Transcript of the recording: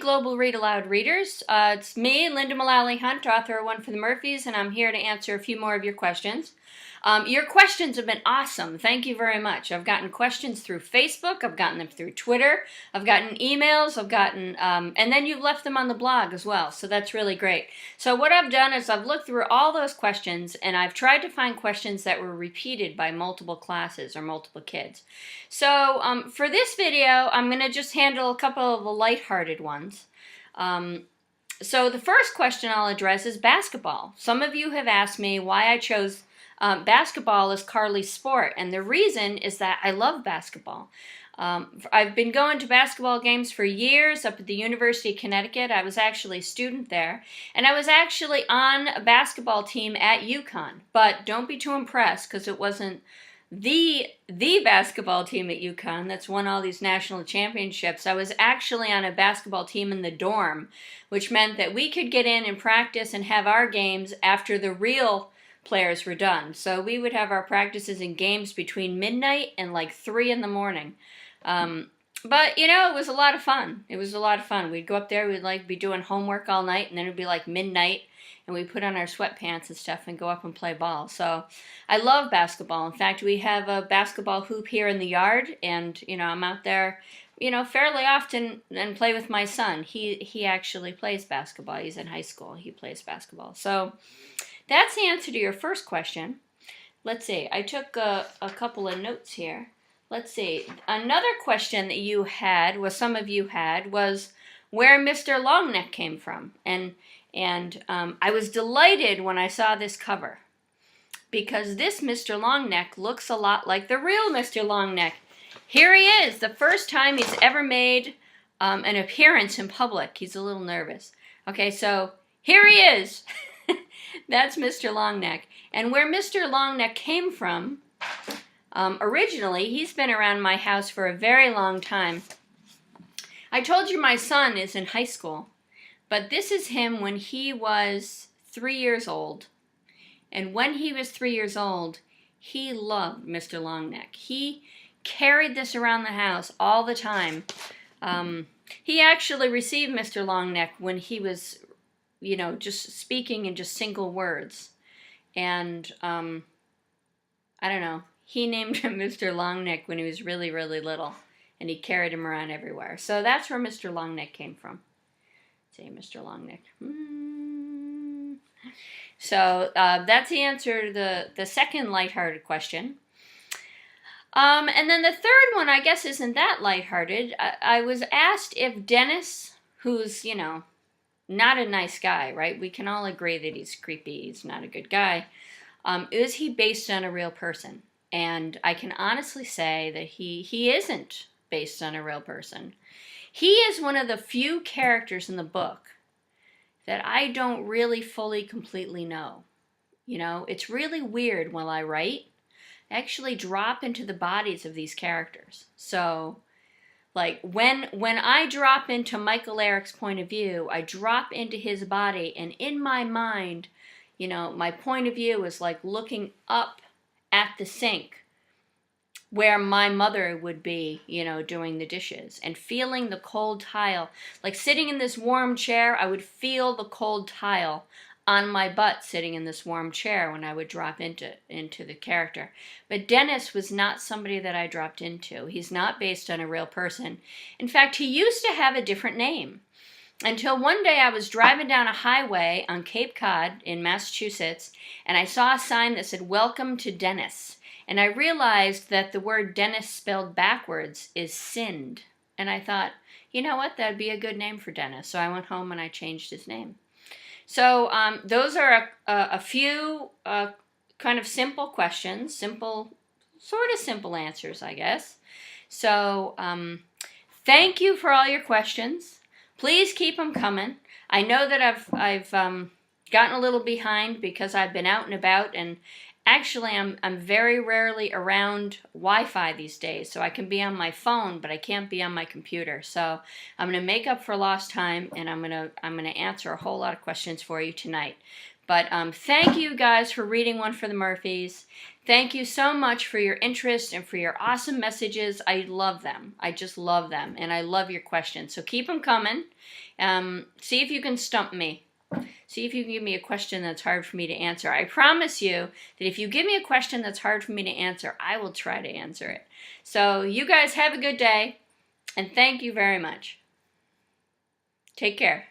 Global Read Aloud readers. It's me, Lynda Mullaly Hunt, author of One for the Murphys, and I'm here to answer a few more of your questions. Your questions have been awesome. Thank you very much. I've gotten questions through Facebook. I've gotten them through Twitter. I've gotten emails. I've gotten, and then you've left them on the blog as well. So that's really great. So what I've done is I've looked through all those questions, and I've tried to find questions that were repeated by multiple classes or multiple kids. So for this video, I'm going to just handle a couple of the lighthearted ones. So the first question I'll address is basketball. Some of you have asked me why I chose basketball as Carley's sport, and the reason is that I love basketball. I've been going to basketball games for years up at the University of Connecticut. I was actually a student there, and I was actually on a basketball team at UConn, but don't be too impressed because it wasn't the basketball team at UConn that's won all these national championships. I was actually on a basketball team in the dorm, which meant that we could get in and practice and have our games after the real players were done. So we would have our practices and games between midnight and like 3 in the morning. But you know, it was a lot of fun. It was a lot of fun. We'd go up there, we'd like be doing homework all night, and then it'd be like midnight, and we put on our sweatpants and stuff and go up and play ball. So I love basketball. In fact, we have a basketball hoop here in the yard, and you know, I'm out there, you know, fairly often and play with my son. He actually plays basketball. He's in high school. He plays basketball. So that's the answer to your first question. Let's see. I took a couple of notes here. Let's see. Another question that you had, some of you had, was where Mr. Longneck came from. And I was delighted when I saw this cover, because this Mr. Longneck looks a lot like the real Mr. Longneck. Here he is, the first time he's ever made an appearance in public. He's a little nervous. Okay, so here he is. That's Mr. Longneck. And where Mr. Longneck came from, originally, he's been around my house for a very long time. I told you my son is in high school, but this is him when he was 3 years old. And when he was 3 years old, he loved Mr. Longneck. He carried this around the house all the time. He actually received Mr. Longneck when he was, you know, just speaking in just single words. And I don't know, he named him Mr. Longneck when he was really, really little, and he carried him around everywhere. So that's where Mr. Longneck came from. Say Mr. Longneck. So that's the answer to the second lighthearted question. And then the third one, I guess, isn't that lighthearted. I was asked if Dennis, who's, you know, not a nice guy, right? We can all agree that he's creepy. He's not a good guy. Is he based on a real person? And I can honestly say that he isn't based on a real person. He is one of the few characters in the book that I don't really fully, completely know. You know, it's really weird when I write. I actually drop into the bodies of these characters. So like when I drop into Michael Eric's point of view, I drop into his body, and in my mind, you know, my point of view is like looking up at the sink where my mother would be, you know, doing the dishes, and feeling the cold tile. Like sitting in this warm chair, I would feel the cold tile on my butt sitting in this warm chair when I would drop into the character. But Dennis was not somebody that I dropped into. He's not based on a real person. In fact, he used to have a different name. Until one day I was driving down a highway on Cape Cod in Massachusetts, and I saw a sign that said, "Welcome to Dennis." And I realized that the word Dennis spelled backwards is sinned. And I thought, you know what, that'd be a good name for Dennis. So I went home and I changed his name. So those are a few kind of simple questions, sort of simple answers, I guess. So thank you for all your questions. Please keep them coming. I know that I've gotten a little behind because I've been out and about, and actually I'm very rarely around Wi-Fi these days, so I can be on my phone, but I can't be on my computer. So I'm going to make up for lost time, and I'm going to answer a whole lot of questions for you tonight. But thank you guys for reading One for the Murphys. Thank you so much for your interest and for your awesome messages. I love them. I just love them. And I love your questions. So keep them coming. See if you can stump me. See if you can give me a question that's hard for me to answer. I promise you that if you give me a question that's hard for me to answer, I will try to answer it. So you guys have a good day. And thank you very much. Take care.